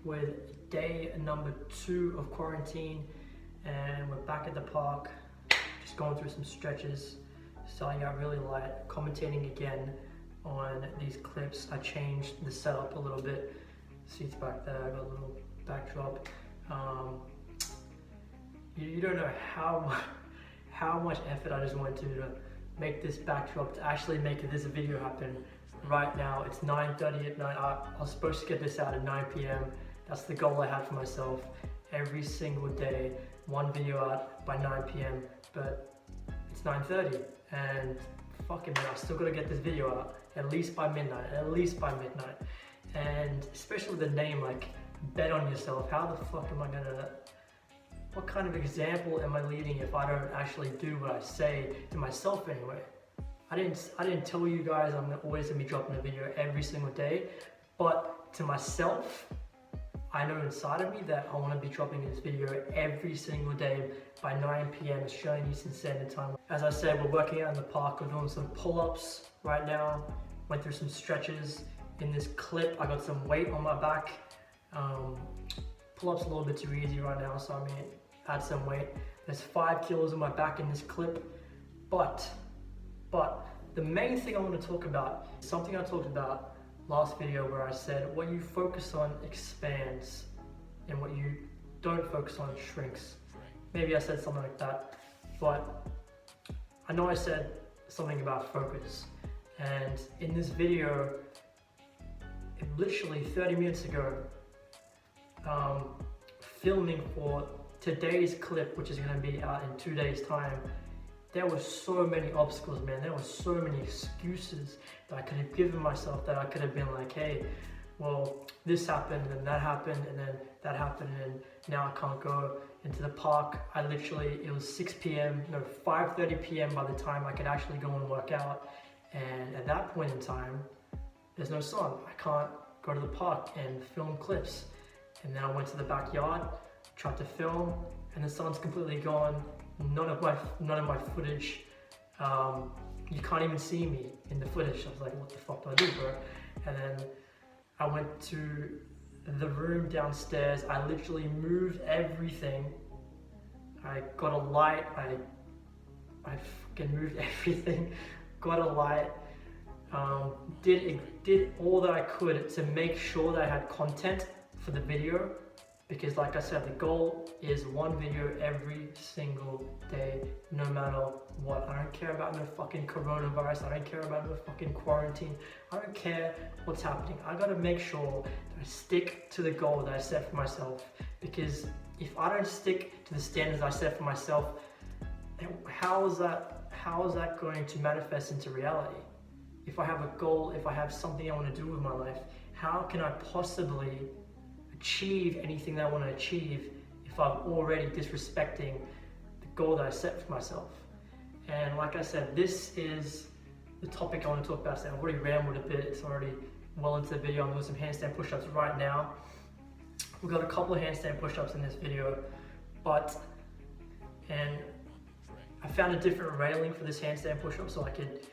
with day number 2 of quarantine, and we're back at the park, just going through some stretches, starting out really light, commentating again on these clips. I changed the setup a little bit, seats back there, I got a little backdrop. You don't know how much effort I just went to make this backdrop, to actually make this video happen. Right now it's 9:30 at night. I was supposed to get this out at 9 p.m. That's the goal I had for myself. Every single day, one video out by 9 p.m. But it's 9:30 and fucking man, I still gotta get this video out at least by midnight, And especially with the name like Bet on Yourself, how the fuck am I gonna, what kind of example am I leading if I don't actually do what I say to myself anyway? I didn't tell you guys I'm always gonna be dropping a video every single day, but to myself, I know inside of me that I want to be dropping this video every single day by 9 p.m. Australian Eastern Standard Time. As I said, we're working out in the park. We're doing some pull-ups right now. Went through some stretches. In this clip, I got some weight on my back. Pull-ups a little bit too easy right now, so I mean, add some weight. There's 5 kilos on my back in this clip, but the main thing I want to talk about is something I talked about last video, where I said what you focus on expands and what you don't focus on shrinks. Maybe I said something like that, but I know I said something about focus. And in this video, literally 30 minutes ago, filming for today's clip, which is going to be out in 2 days time, there were so many obstacles, man. There were so many excuses that I could have given myself, that I could have been like, hey, well, this happened and that happened and then that happened and now I can't go into the park. It was 6 p.m., no, 5:30 p.m. by the time I could actually go and work out. And at that point in time, there's no sun. I can't go to the park and film clips. And then I went to the backyard, tried to film, and the sun's completely gone. None of my footage, you can't even see me in the footage. I was like, what the fuck do I do, bro? And then I went to the room downstairs. I literally moved everything. I got a light. I fucking moved everything. Got a light. Did all that I could to make sure that I had content for the video. Because like I said, the goal is one video every single day, no matter what. I don't care about no fucking coronavirus. I don't care about no fucking quarantine. I don't care what's happening. I gotta make sure that I stick to the goal that I set for myself. Because if I don't stick to the standards I set for myself, how is that going to manifest into reality? If I have a goal, if I have something I want to do with my life, how can I possibly achieve anything that I want to achieve if I'm already disrespecting the goal that I set for myself? And like I said, this is the topic I want to talk about today. I've already rambled a bit. It's already well into the video. I'm doing some handstand push-ups right now. We've got a couple of handstand push-ups in this video, and I found a different railing for this handstand push-up so I could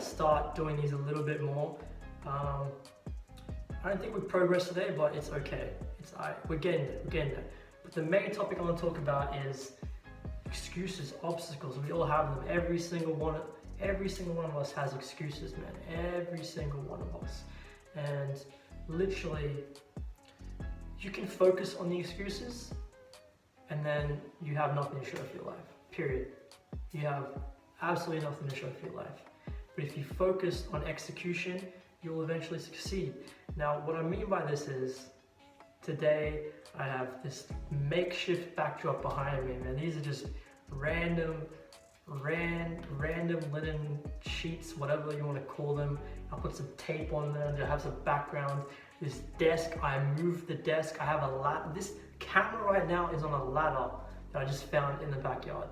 start doing these a little bit more. I don't think we've progressed today, but it's okay. It's all right. We're getting there. But the main topic I want to talk about is excuses, obstacles. We all have them. Every single one of us has excuses, man. Every single one of us. And literally, you can focus on the excuses, and then you have nothing to show for your life. Period. You have absolutely nothing to show for your life. But if you focus on execution, you'll eventually succeed. Now, what I mean by this is, today I have this makeshift backdrop behind me, man. These are just random linen sheets, whatever you want to call them. I'll put some tape on them to have some background. This desk, I moved the desk. I have a ladder. This camera right now is on a ladder that I just found in the backyard.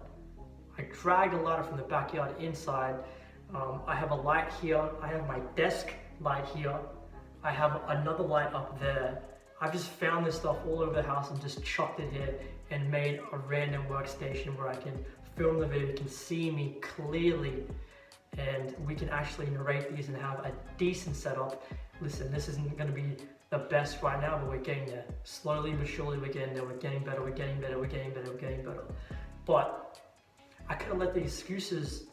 I dragged a ladder from the backyard inside. I have a light here. I have my desk light here. I have another light up there. I've just found this stuff all over the house and just chucked it here and made a random workstation where I can film the video. You can see me clearly and we can actually narrate these and have a decent setup. Listen, this isn't going to be the best right now, but we're getting there. Slowly but surely we're getting there. We're getting better, we're getting better, we're getting better, we're getting better. But I could have let the excuses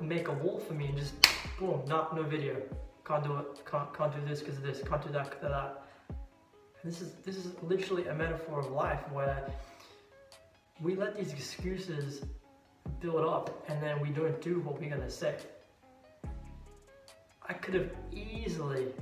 make a wall for me and just, boom, no video. Can't do it, can't do this because of this, can't do that because of that. And this is literally a metaphor of life where we let these excuses build up and then we don't do what we're gonna say. I could have easily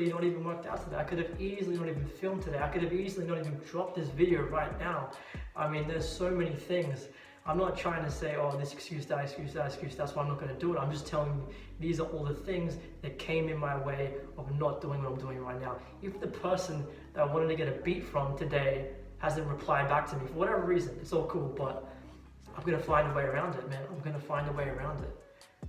not even worked out today. I could have easily not even filmed today. I could have easily not even dropped this video right now. I mean, there's so many things. I'm not trying to say, oh, this excuse, that excuse, that excuse, that's why I'm not going to do it. I'm just telling you, these are all the things that came in my way of not doing what I'm doing right now. If the person that I wanted to get a beat from today hasn't replied back to me for whatever reason, it's all cool, but I'm going to find a way around it, man. I'm going to find a way around it.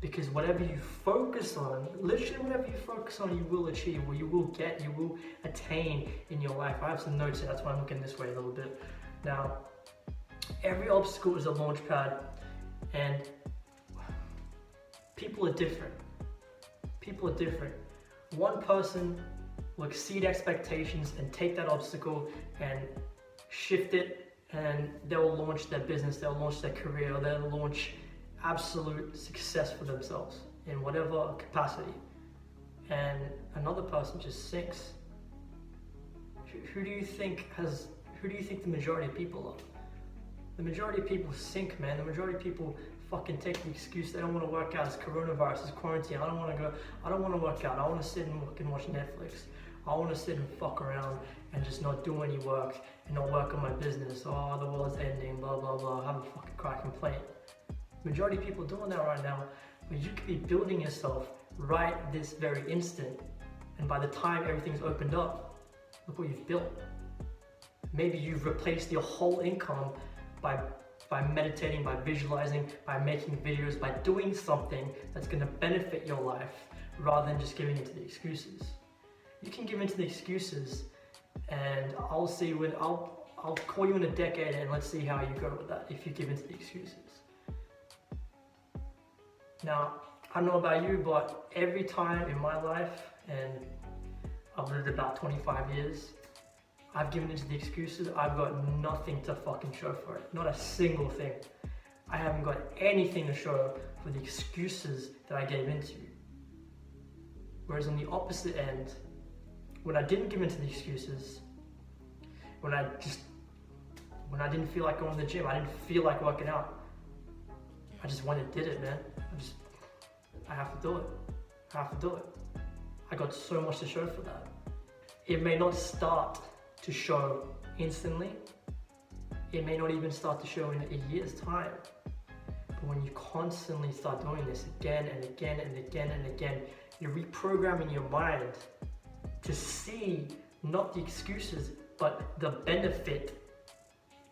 Because whatever you focus on, literally whatever you focus on, you will achieve, or you will get, you will attain in your life. I have some notes here, that's why I'm looking this way a little bit. Now, every obstacle is a launch pad, and people are different. People are different. One person will exceed expectations and take that obstacle and shift it, and they'll launch their business, they'll launch their career, they'll launch absolute success for themselves in whatever capacity. And another person just sinks. Who do you think the majority of people are? The majority of people sink, man. The majority of people fucking take the excuse they don't want to work out. It's coronavirus, it's quarantine. I don't want to work out. I want to sit and fucking watch Netflix. I want to sit and fuck around and just not do any work and not work on my business. Oh, the world's ending, blah, blah, blah. Have a fucking cry complaint. Majority of people doing that right now, but you could be building yourself right this very instant. And by the time everything's opened up, look what you've built. Maybe you've replaced your whole income by meditating, by visualizing, by making videos, by doing something that's going to benefit your life rather than just giving into the excuses. You can give into the excuses, and I'll call you in a decade and let's see how you go with that if you give into the excuses. Now, I don't know about you, but every time in my life, and I've lived about 25 years, I've given into the excuses. I've got nothing to fucking show for it. Not a single thing. I haven't got anything to show for the excuses that I gave into. Whereas on the opposite end, when I didn't give into the excuses, when I didn't feel like going to the gym, I didn't feel like working out, I just went and did it, man. I have to do it. I have to do it. I got so much to show for that. It may not start to show instantly. It may not even start to show in a year's time. But when you constantly start doing this again and again and again and again, you're reprogramming your mind to see not the excuses, but the benefit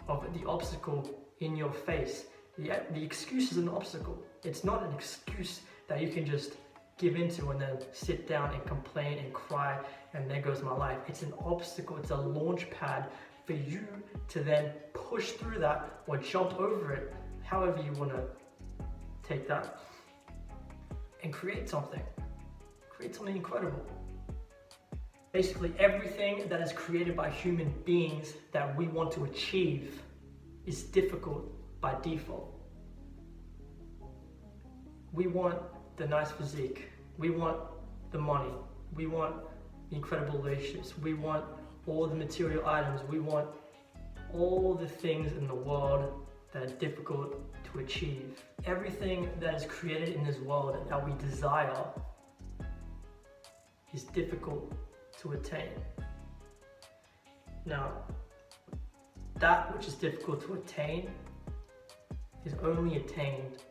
of the obstacle in your face. The excuse is an obstacle. It's not an excuse that you can just give into and then sit down and complain and cry and there goes my life. It's an obstacle. It's a launch pad for you to then push through that or jump over it, however you want to take that, and create something incredible. Basically, everything that is created by human beings that we want to achieve is difficult by default. We want the nice physique, we want the money, we want the incredible relationships, we want all the material items, we want all the things in the world that are difficult to achieve. Everything that is created in this world and that we desire is difficult to attain. Now, that which is difficult to attain is only attained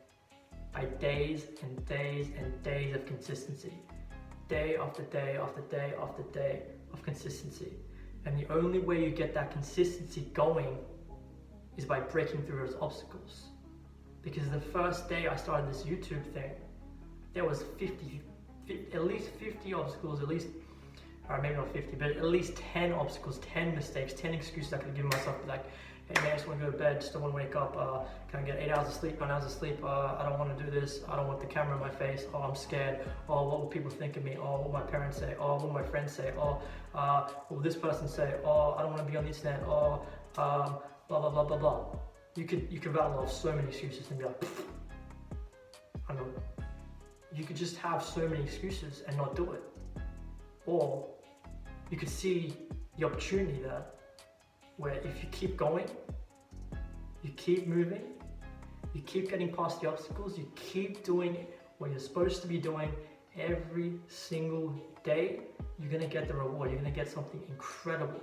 by days and days and days of consistency. Day after day after day after day of consistency. And the only way you get that consistency going is by breaking through those obstacles. Because the first day I started this YouTube thing, there was at least 50 obstacles, maybe not 50, but at least 10 obstacles, 10 mistakes, 10 excuses I could have given myself. Like, hey man, I just want to go to bed, just don't want to wake up, can I get 8 hours of sleep, 9 hours of sleep, I don't want to do this, I don't want the camera in my face, oh I'm scared, oh what will people think of me, oh what will my parents say, oh what will my friends say, oh what will this person say, oh I don't want to be on the internet, oh blah blah blah blah blah. You could rattle off so many excuses and be like, I know. You could just have so many excuses and not do it. Or you could see the opportunity there, where if you keep going, you keep moving, you keep getting past the obstacles, you keep doing what you're supposed to be doing every single day, you're gonna get the reward, you're gonna get something incredible.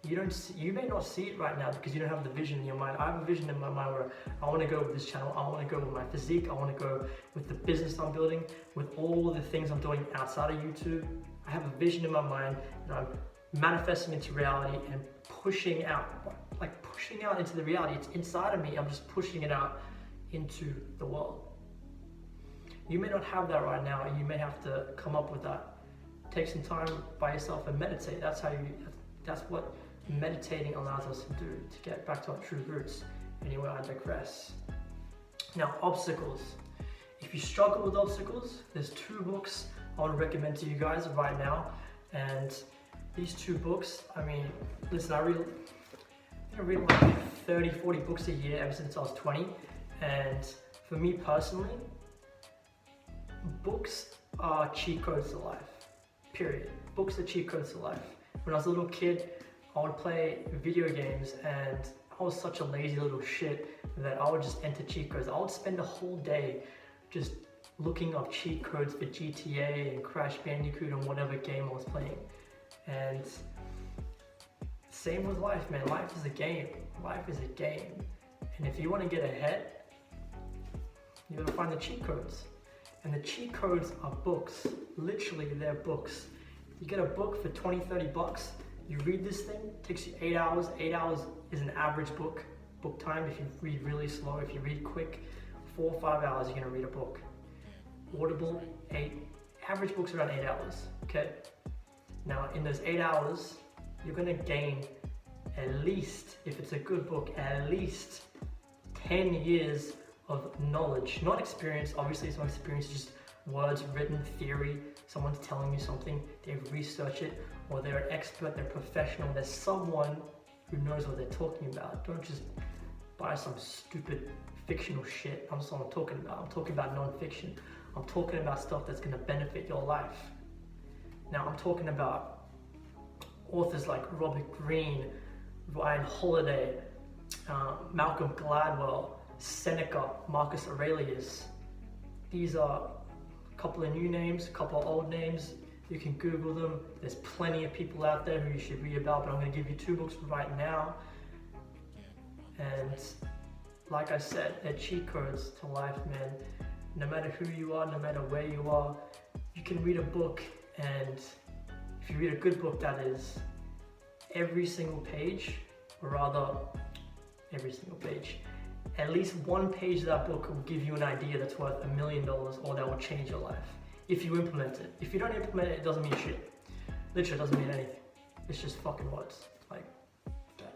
You may not see it right now because you don't have the vision in your mind. I have a vision in my mind where I want to go with this channel, I want to go with my physique, I want to go with the business I'm building, with all the things I'm doing outside of YouTube. I have a vision in my mind that I'm manifesting into reality and pushing out into the reality. It's inside of me, I'm just pushing it out into the world. You may not have that right now, and you may have to come up with that. Take some time by yourself and meditate. That's what meditating allows us to do, to get back to our true roots. Anyway, I digress. Now, obstacles. If you struggle with obstacles, there's 2 books I want to recommend to you guys right now. And these 2 books, I mean, listen, I read like 30, 40 books a year ever since I was 20. And for me personally, books are cheat codes to life, period. Books are cheat codes to life. When I was a little kid, I would play video games, and I was such a lazy little shit that I would just enter cheat codes. I would spend a whole day just looking up cheat codes for GTA and Crash Bandicoot and whatever game I was playing. And same with life, man. Life is a game. Life is a game. And if you want to get ahead, you gotta find the cheat codes. And the cheat codes are books. Literally, they're books. You get a book for 20, 30 bucks. You read this thing, it takes you 8 hours. 8 hours is an average book time. If you read really slow, if you read quick, 4 or 5 hours you're gonna read a book. Audible, average books around 8 hours, okay? Now in those 8 hours, you're gonna gain at least, if it's a good book, at least 10 years of knowledge, not experience. Obviously it's not experience, just words, written theory. Someone's telling you something, they've researched it, or they're an expert, they're professional, there's someone who knows what they're talking about. Don't just buy some stupid fictional shit. That's what I'm talking about. I'm talking about non-fiction. I'm talking about stuff that's gonna benefit your life. Now I'm talking about authors like Robert Greene, Ryan Holiday, Malcolm Gladwell, Seneca, Marcus Aurelius. These are a couple of new names, a couple of old names. You can Google them. There's plenty of people out there who you should read about, but I'm going to give you 2 books right now. And like I said, they're cheat codes to life, man. No matter who you are, no matter where you are, you can read a book, and if you read a good book, that is, every single page, or rather, every single page, at least one page of that book will give you an idea that's worth $1 million, or that will change your life. If you implement it. If you don't implement it, it doesn't mean shit. Literally, it doesn't mean anything. It's just fucking words. Like that.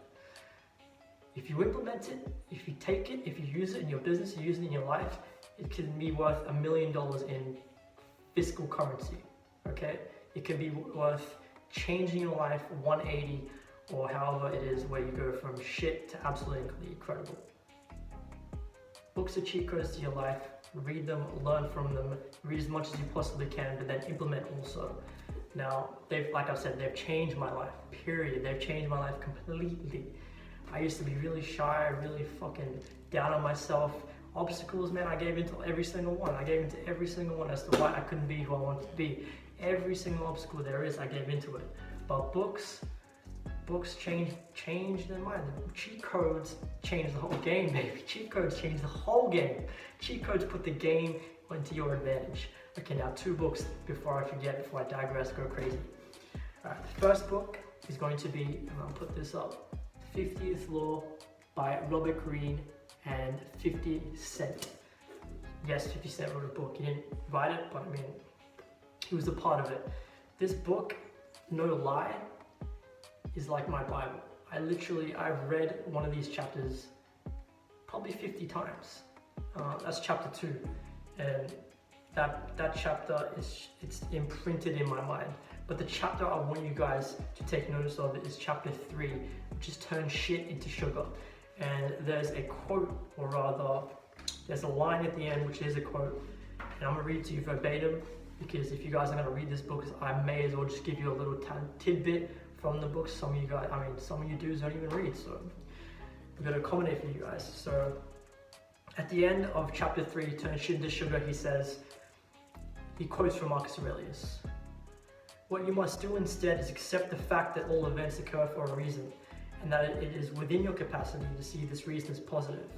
If you implement it, if you take it, if you use it in your business, you use it in your life, it can be worth $1 million in fiscal currency. Okay? It can be worth changing your life 180, or however it is, where you go from shit to absolutely incredible. Books are cheat codes to your life. Read them, learn from them, read as much as you possibly can, but then implement also. Now, like I said, they've changed my life, period. They've changed my life completely. I used to be really shy, really fucking down on myself. Obstacles, man, I gave into every single one. I gave into every single one as to why I couldn't be who I wanted to be. Every single obstacle there is, I gave into it. But books change their mind. Cheat codes change the whole game, baby. Cheat codes change the whole game. Cheat codes put the game into your advantage. Okay, now 2 books before I forget, before I digress, go crazy. Alright, the first book is going to be, and I'll put this up, 50th Law by Robert Greene and 50 Cent. Yes, 50 Cent wrote a book. He didn't write it, but I mean, he was a part of it. This book, no lie, is like my Bible. I've read one of these chapters probably 50 times. That's chapter 2, and that chapter it's imprinted in my mind. But the chapter I want you guys to take notice of is chapter 3, which is turn shit into sugar. And there's a quote, or rather, there's a line at the end which is a quote, and I'm gonna read to you verbatim, because if you guys are gonna read this book, I may as well just give you a little tidbit from the book. Some of you dudes don't even read, so I'm gonna accommodate for you guys. So at the end of chapter 3, turn shit into sugar, he quotes from Marcus Aurelius. What you must do instead is accept the fact that all events occur for a reason, and that it is within your capacity to see this reason as positive.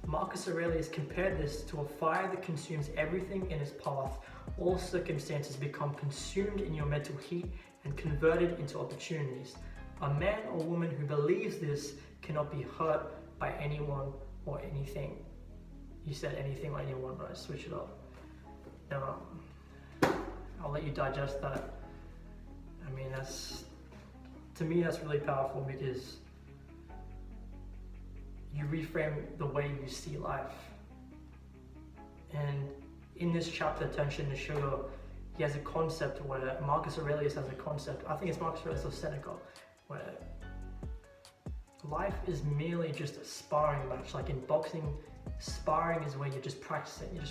Marcus Aurelius compared this to a fire that consumes everything in its path. All circumstances become consumed in your mental heat and converted into opportunities. A man or woman who believes this cannot be hurt by anyone or anything. He said anything or anyone, but I switch it up. Now, I'll let you digest that. I mean, to me, that's really powerful, because you reframe the way you see life. And in this chapter, Turn Shit into Sugar, he has a concept where Marcus Aurelius has a concept, I think it's Marcus Aurelius or Seneca, where life is merely just a sparring match. Like in boxing, sparring is where you're just practicing. You're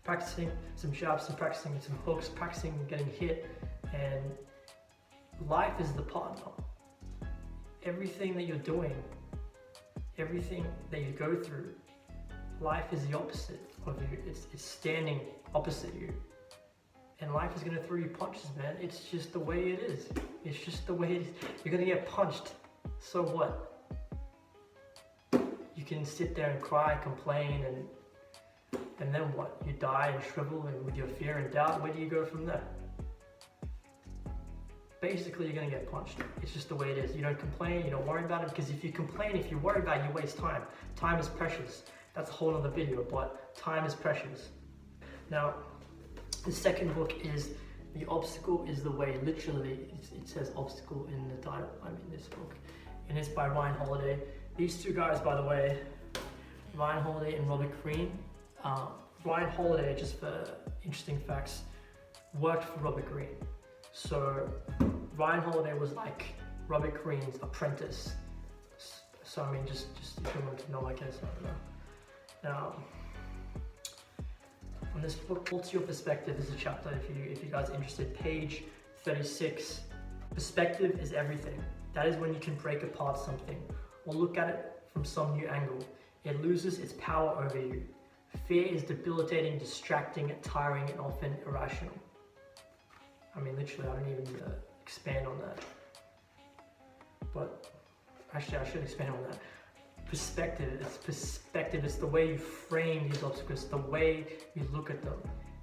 practicing some jabs, some practicing some hooks, practicing getting hit, and life is the partner. Everything that you're doing, everything that you go through, life is the opposite of you. It's standing opposite you. And life is gonna throw you punches, man. It's just the way it is. It's just the way it is. You're gonna get punched. So what? You can sit there and cry, complain, and then what? You die and shrivel, and with your fear and doubt, where do you go from there? Basically, you're gonna get punched. It's just the way it is. You don't complain, you don't worry about it, because if you complain, if you worry about it, you waste time. Time is precious. That's a whole other video, but time is precious. Now, the second book is The Obstacle is the Way. Literally, it says obstacle in the title, this book. And it's by Ryan Holiday. These two guys, by the way, Ryan Holiday and Robert Greene. Ryan Holiday, just for interesting facts, worked for Robert Greene. So Ryan Holiday was like Robert Greene's apprentice. So just if you want to know, I guess, I don't know. Now, on this book, Alter Your Perspective is a chapter, if you guys are interested, page 36. Perspective is everything. That is when you can break apart something or look at it from some new angle. It loses its power over you. Fear is debilitating, distracting, tiring, and often irrational. Literally, I don't even need to expand on that. But actually, I should expand on that. Perspective, it's the way you frame these obstacles, the way you look at them.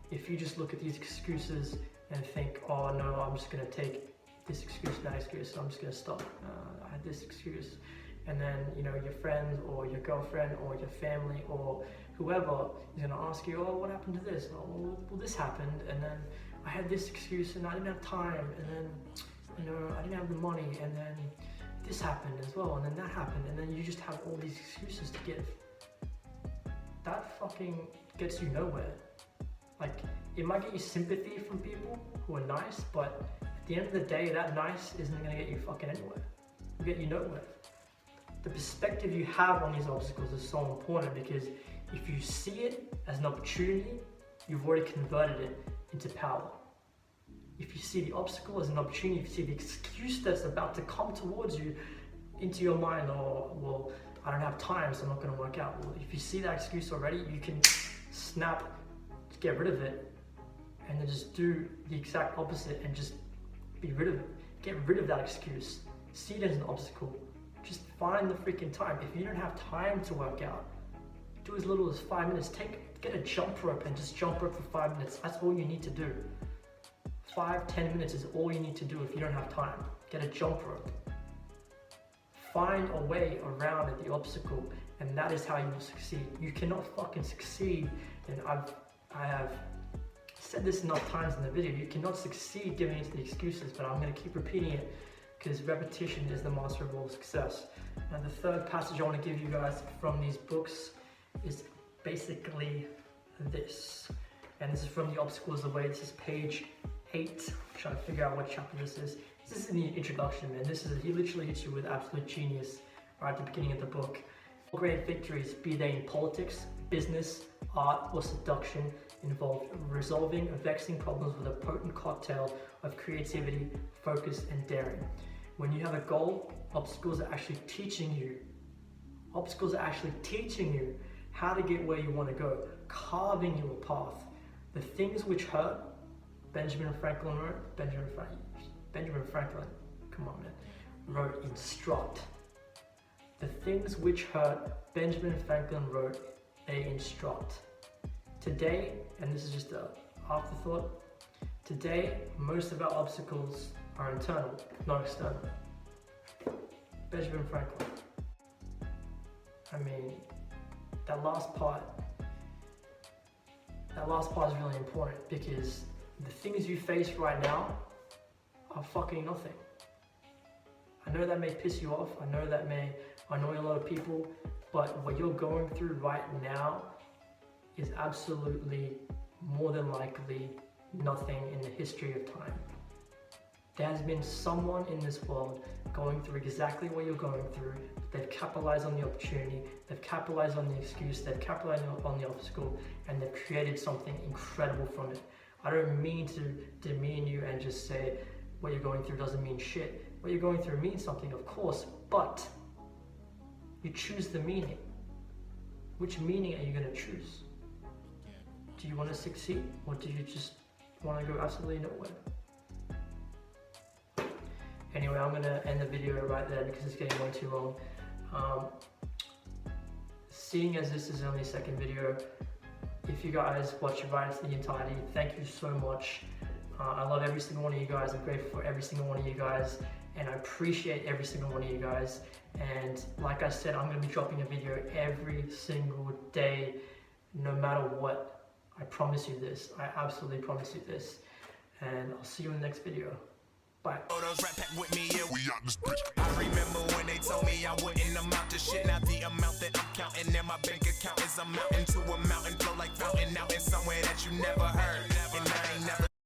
If you just look at these excuses and think, oh no, I'm just gonna take this excuse, that excuse, so I'm just gonna stop. I had this excuse. And then, your friends or your girlfriend or your family or whoever is gonna ask you, oh, what happened to this? Oh, well, this happened, and then I had this excuse and I didn't have time, and then, I didn't have the money, and then this happened as well, and then that happened, and then you just have all these excuses to give. That fucking gets you nowhere. Like, it might get you sympathy from people who are nice, but at the end of the day, that nice isn't gonna get you fucking anywhere. It'll get you nowhere. The perspective you have on these obstacles is so important, because if you see it as an opportunity, you've already converted it into power. If you see the obstacle as an opportunity, if you see the excuse that's about to come towards you into your mind, or, well, I don't have time, so I'm not going to work out. Well, if you see that excuse already, you can snap, get rid of it, and then just do the exact opposite and just be rid of it. Get rid of that excuse. See it as an obstacle. Just find the freaking time. If you don't have time to work out, do as little as 5 minutes. Get a jump rope and just jump rope for 5 minutes. That's all you need to do. 5-10 minutes is all you need to do if you don't have time. Get a jump rope. Find a way around the obstacle, and that is how you will succeed. You cannot fucking succeed, and I have said this enough times in the video, you cannot succeed giving into the excuses, but I'm going to keep repeating it because repetition is the master of all success. Now the third passage I want to give you guys from these books is basically this. And this is from The Obstacle is the Way. This is page 8. I'm trying to figure out what chapter this is. This is in the introduction, man. He literally hits you with absolute genius right at the beginning of the book. Great victories, be they in politics, business, art, or seduction, involve resolving vexing problems with a potent cocktail of creativity, focus, and daring. When you have a goal, obstacles are actually teaching you how to get where you want to go, carving you a path. The things which hurt, Benjamin Franklin, come on man, wrote instruct. The things which hurt, Benjamin Franklin wrote, they instruct. Today, and this is just an afterthought, today most of our obstacles are internal, not external. Benjamin Franklin. I mean, that last part is really important, because the things you face right now are fucking nothing. I know that may piss you off, I know that may annoy a lot of people, but what you're going through right now is absolutely, more than likely, nothing in the history of time. There has been someone in this world going through exactly what you're going through. They've capitalized on the opportunity, they've capitalized on the excuse, they've capitalized on the obstacle, and they've created something incredible from it. I don't mean to demean you and just say what you're going through doesn't mean shit. What you're going through means something, of course, but you choose the meaning. Which meaning are you going to choose? Do you want to succeed, or do you just want to go absolutely nowhere? Anyway, I'm going to end the video right there because it's getting way too long. Seeing as this is only the second video, if you guys watch it right to the entirety, thank you so much. I love every single one of you guys. I'm grateful for every single one of you guys, and I appreciate every single one of you guys. And like I said, I'm going to be dropping a video every single day, no matter what. I promise you this. I absolutely promise you this. And I'll see you in the next video. Bye. I remember when they told me I wouldn't amount to shit. Now the amount that I'm counting in my bank account is a mountain to a mountain, flow like fountain out in somewhere that you never heard.